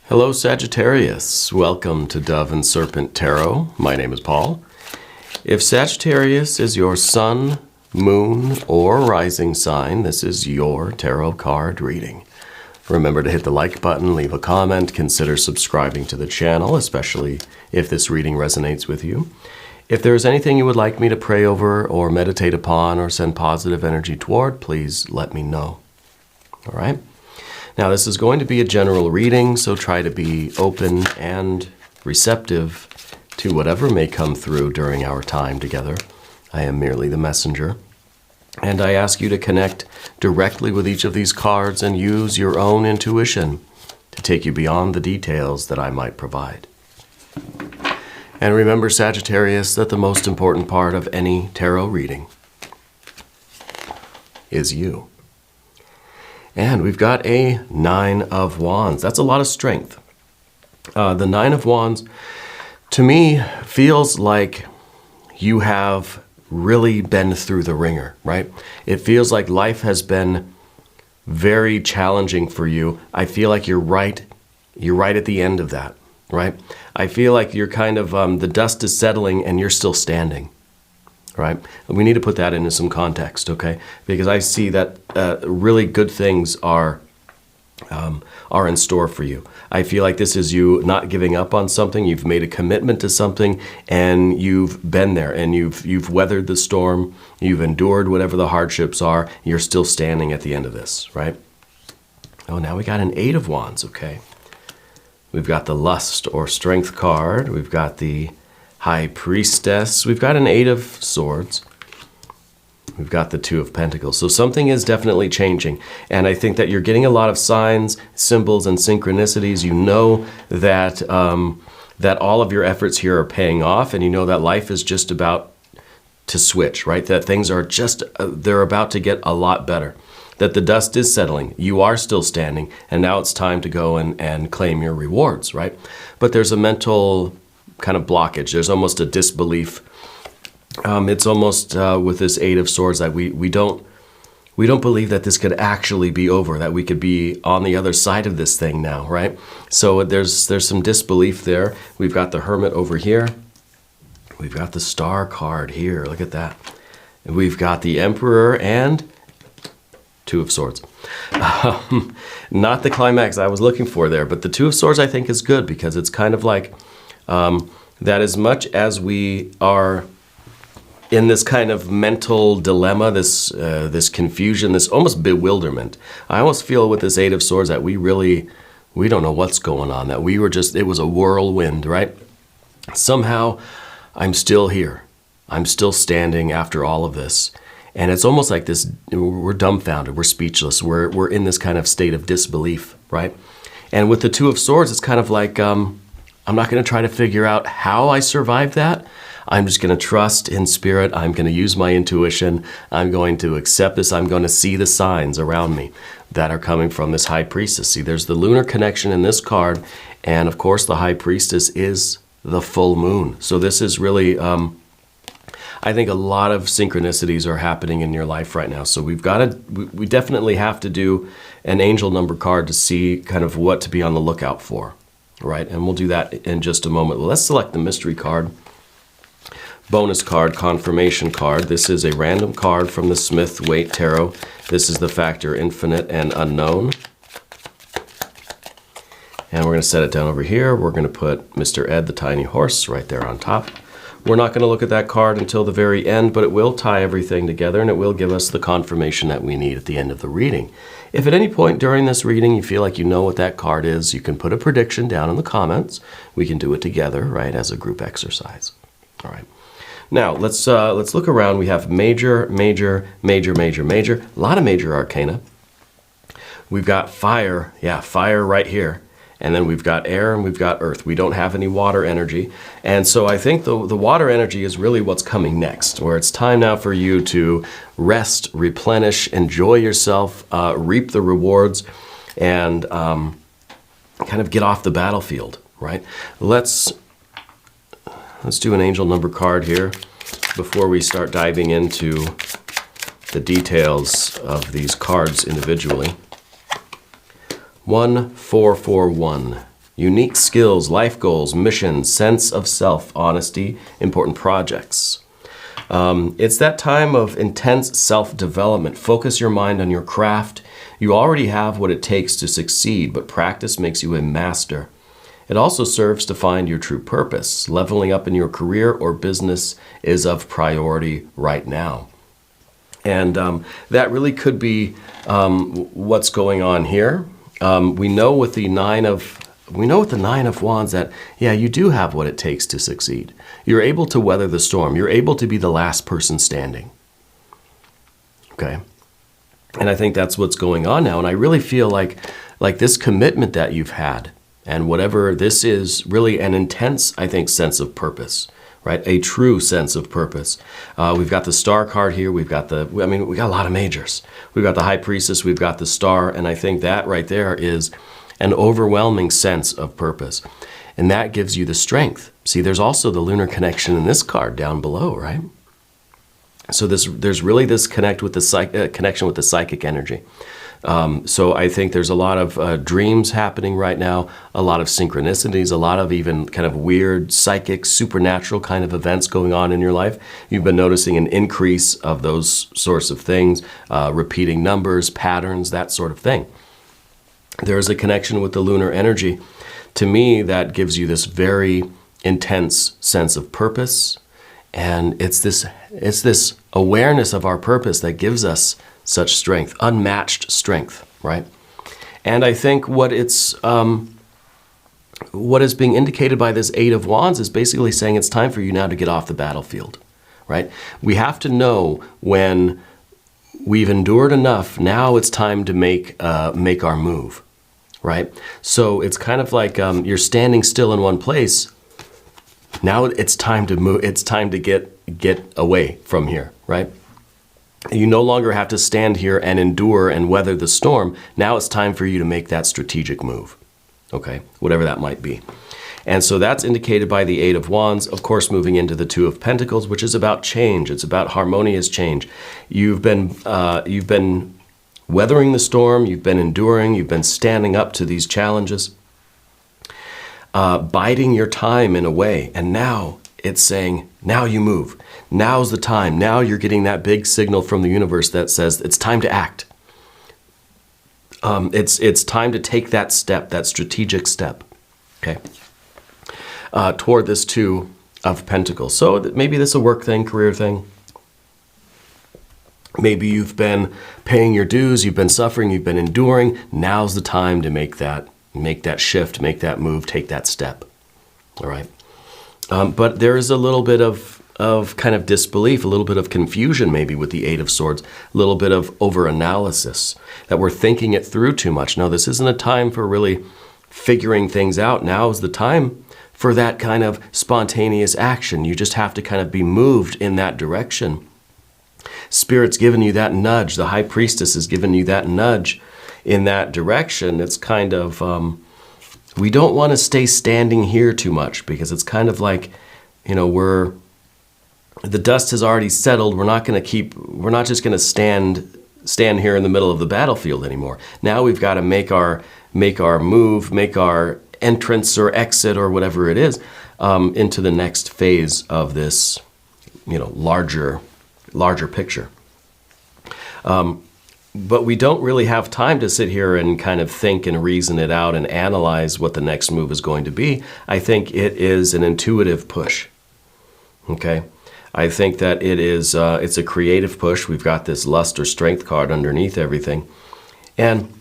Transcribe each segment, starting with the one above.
Hello Sagittarius, welcome to Dove and Serpent Tarot. My name is Paul. If Sagittarius is your sun, moon, or rising sign, this is your tarot card reading. Remember to hit the like button, leave a comment, consider subscribing to the channel, especially if this reading resonates with you. If there is anything you would like me to pray over or meditate upon or send positive energy toward, please let me know. All right? Now, this is going to be a general reading, so try to be open and receptive to whatever may come through during our time together. I am merely the messenger. And I ask you to connect directly with each of these cards and use your own intuition to take you beyond the details that I might provide. And remember, Sagittarius, that the most important part of any tarot reading is you. And we've got a Nine of Wands. That's a lot of strength. The Nine of Wands, to me, feels like you have really been through the ringer, right? It feels like life has been very challenging for you. I feel like you're right at the end of that, right? I feel like you're kind of, the dust is settling and you're still standing. Right? We need to put that into some context, okay? Because I see that really good things are in store for you. I feel like this is you not giving up on something. You've made a commitment to something, and you've been there, and you've weathered the storm. You've endured whatever the hardships are. You're still standing at the end of this, right? Oh, now we got an Eight of Wands, okay? We've got the Lust or Strength card. We've got the High Priestess. We've got an Eight of Swords. We've got the Two of Pentacles. So something is definitely changing. And I think that you're getting a lot of signs, symbols, and synchronicities. You know that, that all of your efforts here are paying off, and you know that life is just about to switch, right? That things are just, they're about to get a lot better. That the dust is settling. You are still standing, and now it's time to go and claim your rewards, right? But there's a mental kind of blockage. There's almost a disbelief. It's almost with this Eight of Swords that we don't believe that this could actually be over, that we could be on the other side of this thing now, right? So there's some disbelief there. We've got the Hermit over here. We've got the Star card here. Look at that. And we've got the Emperor and Two of Swords. Not the climax I was looking for there, but the Two of Swords I think is good because it's kind of like that as much as we are in this kind of mental dilemma, this confusion, this almost bewilderment, I almost feel with this Eight of Swords that we don't know what's going on, that it was a whirlwind, right? Somehow I'm still here. I'm still standing after all of this. And it's almost like this, we're dumbfounded, we're speechless, we're in this kind of state of disbelief, right? And with the Two of Swords, it's kind of like, I'm not going to try to figure out how I survived that. I'm just going to trust in spirit. I'm going to use my intuition. I'm going to accept this. I'm going to see the signs around me that are coming from this High Priestess. See, there's the lunar connection in this card. And of course, the High Priestess is the full moon. So this is really, I think a lot of synchronicities are happening in your life right now. So we definitely have to do an angel number card to see kind of what to be on the lookout for. Right, and we'll do that in just a moment. Well, let's select the mystery card, bonus card, confirmation card. This is a random card from the Smith-Waite Tarot. This is the factor infinite and unknown. And we're going to set it down over here. We're going to put Mr. Ed, the tiny horse, right there on top. We're not going to look at that card until the very end, but it will tie everything together and it will give us the confirmation that we need at the end of the reading. If at any point during this reading you feel like you know what that card is, you can put a prediction down in the comments. We can do it together, right, as a group exercise. All right. Now, let's look around. We have major, major, major, major, major, a lot of major arcana. We've got fire, yeah, fire right here. And then we've got air and we've got earth. We don't have any water energy. And so I think the water energy is really what's coming next, where it's time now for you to rest, replenish, enjoy yourself, reap the rewards, and kind of get off the battlefield, right? Let's do an angel number card here before we start diving into the details of these cards individually. 1441. unique skills, life goals, missions, sense of self, honesty, important projects. It's that time of intense self-development. Focus your mind on your craft. You already have what it takes to succeed, but practice makes you a master. It also serves to find your true purpose. Leveling up in your career or business is of priority right now. And that really could be what's going on here. We know with the Nine of Wands that, yeah, you do have what it takes to succeed. You're able to weather the storm. You're able to be the last person standing. Okay? And I think that's what's going on now. And I really feel like this commitment that you've had, and whatever this is, really an intense, I think, sense of purpose, right? A true sense of purpose. We've got the Star card here. We got a lot of majors. We've got the High Priestess. We've got the Star. And I think that right there is an overwhelming sense of purpose. And that gives you the strength. See, there's also the lunar connection in this card down below, right? So there's really this connection with the psychic energy. So I think there's a lot of dreams happening right now, a lot of synchronicities, a lot of even kind of weird psychic, supernatural kind of events going on in your life. You've been noticing an increase of those sorts of things, repeating numbers, patterns, that sort of thing. There is a connection with the lunar energy. To me, that gives you this very intense sense of purpose. And it's this awareness of our purpose that gives us such strength, unmatched strength, right? And I think what is being indicated by this Eight of Wands is basically saying it's time for you now to get off the battlefield, right? We have to know when we've endured enough. Now it's time to make our move, right? So it's kind of like you're standing still in one place. Now it's time to move. It's time to get away from here, right? You no longer have to stand here and endure and weather the storm. Now it's time for you to make that strategic move, okay? Whatever that might be. And so that's indicated by the Eight of Wands, of course, moving into the Two of Pentacles, which is about change. It's about harmonious change. You've been weathering the storm. You've been enduring. You've been standing up to these challenges, biding your time in a way. And now it's saying, now you move. Now's the time. Now you're getting that big signal from the universe that says it's time to act. It's time to take that step, that strategic step, okay, toward this Two of Pentacles. So maybe this is a work thing, career thing. Maybe you've been paying your dues, you've been suffering, you've been enduring. Now's the time to make that shift, make that move, take that step. All right. But there is a little bit of kind of disbelief, a little bit of confusion maybe with the Eight of Swords, a little bit of over-analysis, that we're thinking it through too much. No, this isn't a time for really figuring things out. Now is the time for that kind of spontaneous action. You just have to kind of be moved in that direction. Spirit's given you that nudge. The High Priestess has given you that nudge in that direction. It's kind of, we don't want to stay standing here too much, because it's kind of like, the dust has already settled. We're not just going to stand here in the middle of the battlefield anymore. Now we've got to make our move, make our entrance or exit or whatever it is, into the next phase of this, larger picture. But we don't really have time to sit here and kind of think and reason it out and analyze what the next move is going to be. I think it is an intuitive push. Okay? I think that it's a creative push. We've got this lust or strength card underneath everything. And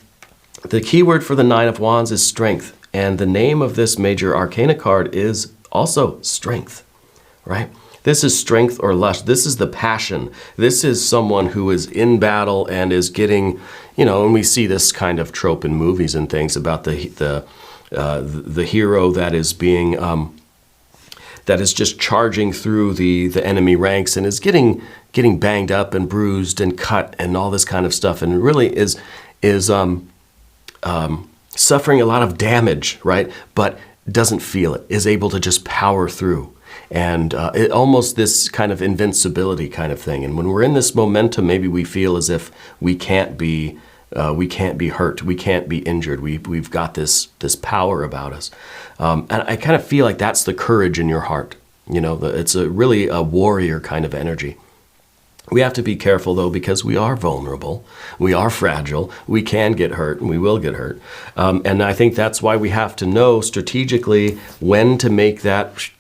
the key word for the Nine of Wands is strength. And the name of this major arcana card is also strength, right? This is strength or lust. This is the passion. This is someone who is in battle and is getting, and we see this kind of trope in movies and things about the hero that is being, that is just charging through the enemy ranks and is getting banged up and bruised and cut and all this kind of stuff, and really is suffering a lot of damage, right? But doesn't feel it, is able to just power through. And almost this kind of invincibility kind of thing. And when we're in this momentum, maybe we feel as if we can't be We can't be hurt. We can't be injured. We've got this power about us. And I kind of feel like that's the courage in your heart. It's really a warrior kind of energy. We have to be careful, though, because we are vulnerable. We are fragile. We can get hurt, and we will get hurt. And I think that's why we have to know strategically when to make that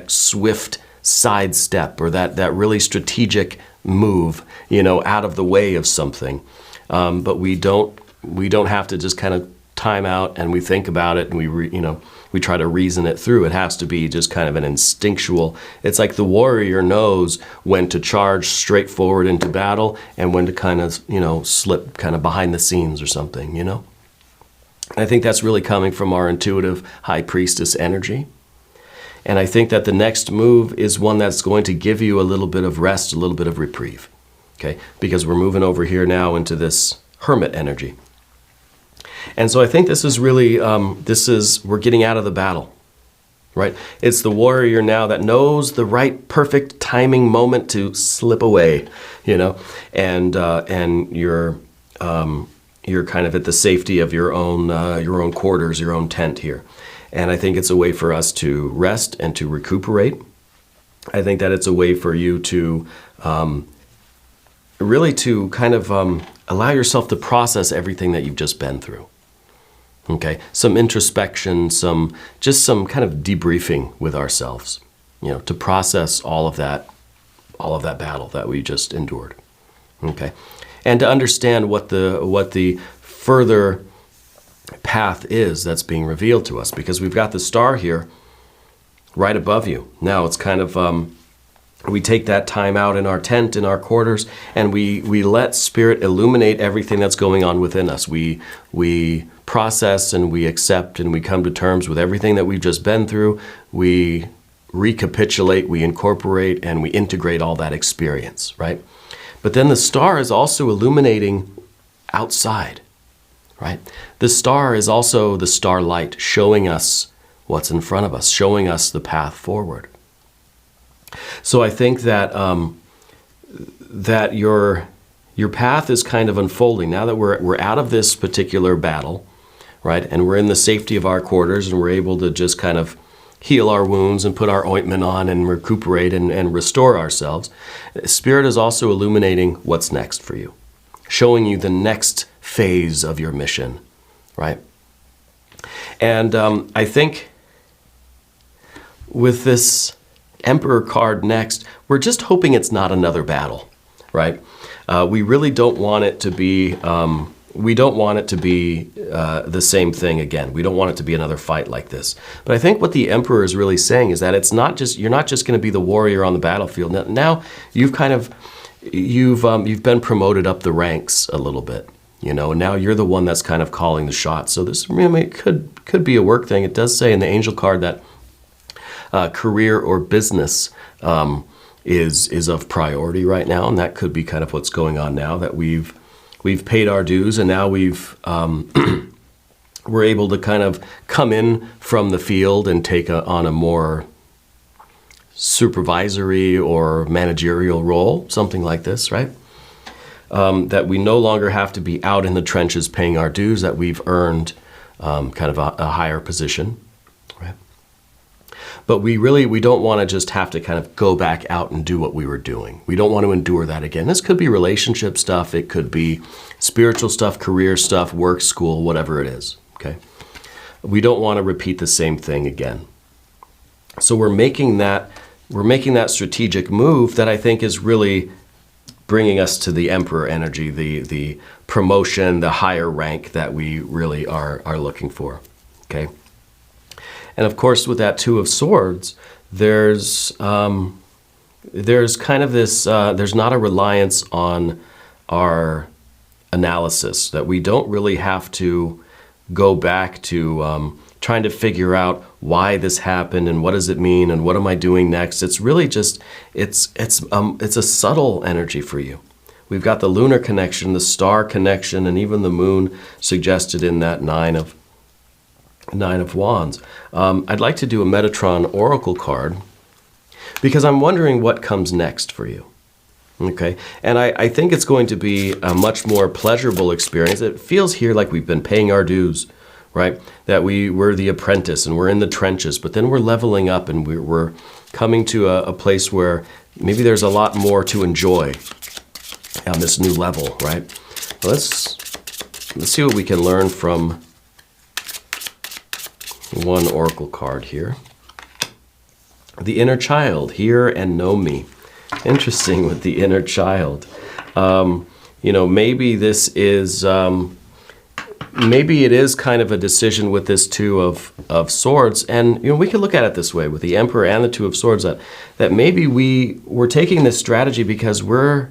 swift sidestep, or that really strategic move, out of the way of something. But we don't have to just kind of time out and we think about it and we try to reason it through. It has to be just kind of an instinctual. It's like the warrior knows when to charge straight forward into battle and when to kind of, slip kind of behind the scenes or something, And I think that's really coming from our intuitive high priestess energy. And I think that the next move is one that's going to give you a little bit of rest, a little bit of reprieve, okay? Because we're moving over here now into this hermit energy. And so I think this is really, we're getting out of the battle, right? It's the warrior now that knows the right, perfect timing moment to slip away, and you're kind of at the safety of your own quarters, your own tent here. And I think it's a way for us to rest and to recuperate. I think that it's a way for you to really to kind of allow yourself to process everything that you've just been through. Okay, some introspection, some kind of debriefing with ourselves, to process all of that battle that we just endured. Okay, and to understand what the further path is that's being revealed to us, because we've got the star here right above you. Now it's kind of we take that time out in our tent, in our quarters, and we let Spirit illuminate everything that's going on within us. We process and we accept and we come to terms with everything that we've just been through. We recapitulate, we incorporate, and we integrate all that experience, right? But then the star is also illuminating outside, right? The star is also the starlight showing us what's in front of us, showing us the path forward. So I think that that your path is kind of unfolding now that we're out of this particular battle, right? And we're in the safety of our quarters and we're able to just kind of heal our wounds and put our ointment on and recuperate and restore ourselves. Spirit is also illuminating what's next for you, showing you the next phase of your mission, right? And I think with this Emperor card next, we're just hoping it's not another battle, right? We really don't want it to be. We don't want it to be the same thing again. We don't want it to be another fight like this. But I think what the Emperor is really saying is that it's not just you're not just going to be the warrior on the battlefield. Now you've kind of you've been promoted up the ranks a little bit, and now you're the one that's kind of calling the shots. So this it could be a work thing. It does say in the Angel card that career or business is of priority right now, and that could be kind of what's going on now, that we've paid our dues and now we're able to kind of come in from the field and take on a more supervisory or managerial role, something like this, right? That we no longer have to be out in the trenches paying our dues, that we've earned kind of a higher position. But we don't want to just have to kind of go back out and do what we were doing. We don't want to endure that again. This could be relationship stuff. It could be spiritual stuff, career stuff, work, school, whatever it is, okay? We don't want to repeat the same thing again. So we're making that strategic move that I think is really bringing us to the Emperor energy, the promotion, the higher rank that we really are looking for, okay? And of course, with that Two of Swords, there's kind of this, there's not a reliance on our analysis, that we don't really have to go back to trying to figure out why this happened and what does it mean and what am I doing next. It's really just, it's a subtle energy for you. We've got the lunar connection, the star connection, and even the moon suggested in that Nine of Wands. I'd like to do a Metatron Oracle card because I'm wondering what comes next for you. Okay, and I think it's going to be a much more pleasurable experience. It feels here like we've been paying our dues, right? That we're the apprentice and we're in the trenches, but then we're leveling up and we're coming to a place where maybe there's a lot more to enjoy on this new level, right? Let's see what we can learn from one oracle card here. The inner child, hear and know me. Interesting with the inner child. Maybe this is, maybe it is kind of a decision with this Two of Swords. And, we can look at it this way with the Emperor and the Two of Swords, that maybe we're taking this strategy because we're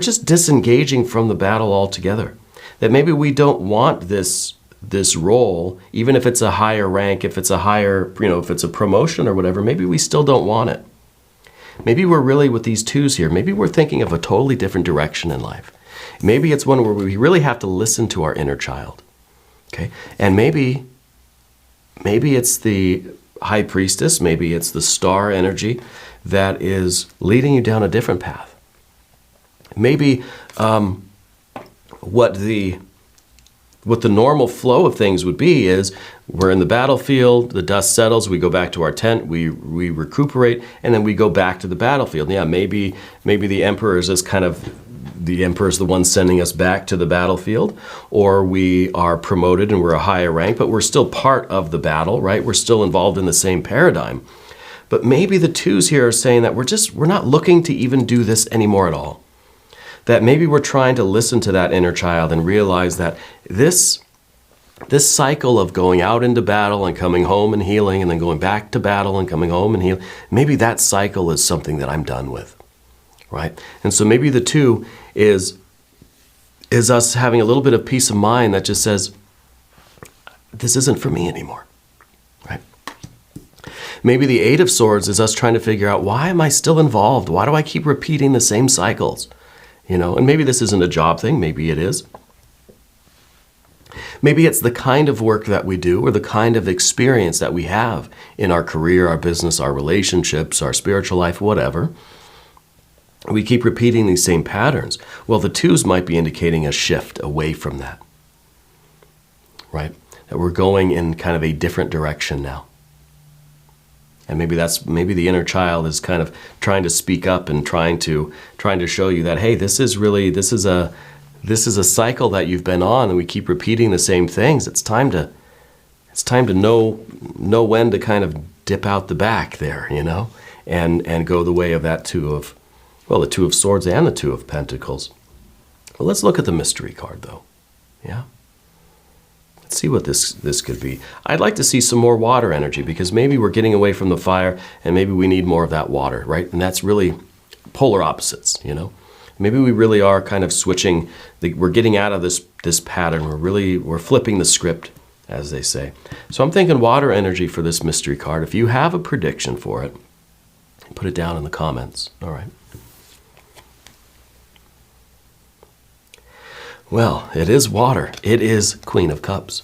just disengaging from the battle altogether. That maybe we don't want this role, even if it's a higher rank, if it's a higher, if it's a promotion or whatever, maybe we still don't want it. Maybe we're really, with these twos here, maybe we're thinking of a totally different direction in life. Maybe it's one where we really have to listen to our inner child, okay? And maybe it's the High Priestess, maybe it's the star energy that is leading you down a different path. Maybe what the normal flow of things would be is we're in the battlefield, the dust settles, we go back to our tent, we recuperate, and then we go back to the battlefield. Yeah, maybe the Emperor is the Emperor is the one sending us back to the battlefield, or we are promoted and we're a higher rank, but we're still part of the battle, right? We're still involved in the same paradigm. But maybe the twos here are saying that we're not looking to even do this anymore at all. That maybe we're trying to listen to that inner child and realize that this cycle of going out into battle and coming home and healing and then going back to battle and coming home and healing, maybe that cycle is something that I'm done with, right? And so maybe the two is us having a little bit of peace of mind that just says, this isn't for me anymore, right? Maybe the Eight of Swords is us trying to figure out, why am I still involved? Why do I keep repeating the same cycles? And maybe this isn't a job thing, maybe it is. Maybe it's the kind of work that we do or the kind of experience that we have in our career, our business, our relationships, our spiritual life, whatever. We keep repeating these same patterns. Well, the twos might be indicating a shift away from that, right? That we're going in kind of a different direction now. And maybe the inner child is kind of trying to speak up and trying to show you that, hey, this is a cycle that you've been on, and we keep repeating the same things. It's time to know when to kind of dip out the back there, and go the way of that the Two of Swords and the Two of Pentacles. Well, let's look at the mystery card though. Yeah. Let's see what this could be. I'd like to see some more water energy, because maybe we're getting away from the fire and maybe we need more of that water, right? And that's really polar opposites, Maybe we really are kind of switching, we're getting out of this pattern. We're flipping the script, as they say. So I'm thinking water energy for this mystery card. If you have a prediction for it, put it down in the comments. All right. Well, it is water. It is Queen of Cups.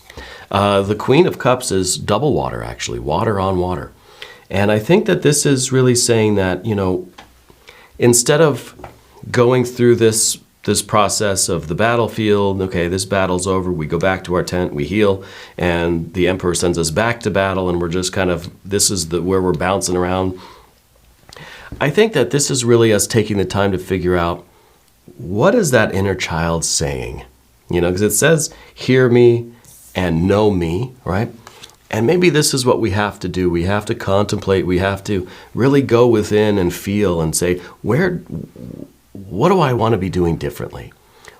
The Queen of Cups is double water, actually, water on water. And I think that this is really saying that, instead of going through this process of the battlefield, okay, this battle's over, we go back to our tent, we heal, and the Emperor sends us back to battle, and we're just kind of, this is where we're bouncing around. I think that this is really us taking the time to figure out, what is that inner child saying? Because it says, hear me and know me, right? And maybe this is what we have to do. We have to contemplate. We have to really go within and feel and say, what do I want to be doing differently?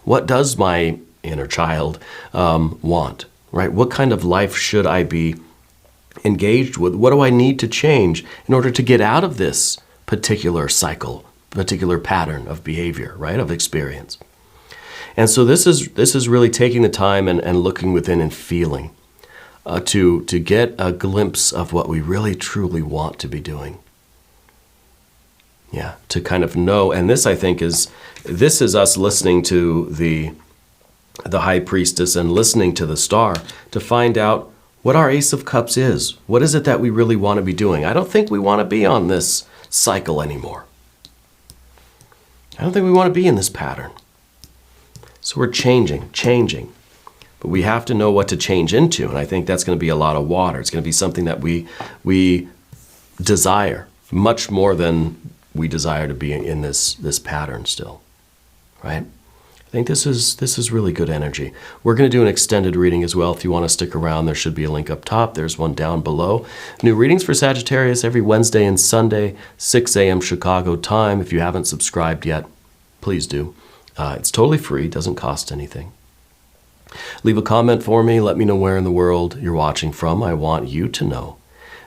What does my inner child want, right? What kind of life should I be engaged with? What do I need to change in order to get out of this particular cycle, particular pattern of behavior, right, of experience? And so this is really taking the time and looking within and feeling to get a glimpse of what we really truly want to be doing. Yeah, to kind of know. And this, I think, is us listening to the High Priestess and listening to the Star to find out what our Ace of Cups is. What is it that we really want to be doing? I don't think we want to be on this cycle anymore. I don't think we want to be in this pattern. So we're changing. But we have to know what to change into, and I think that's going to be a lot of water. It's going to be something that we desire much more than we desire to be in this pattern still, right? I think this is really good energy. We're going to do an extended reading as well. If you want to stick around, there should be a link up top. There's one down below. New readings for Sagittarius every Wednesday and Sunday, 6 a.m. Chicago time. If you haven't subscribed yet, please do. It's totally free, doesn't cost anything. Leave a comment for me. Let me know where in the world you're watching from. I want you to know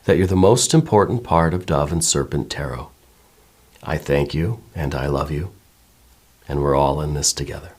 that you're the most important part of Dove and Serpent Tarot. I thank you and I love you, and we're all in this together.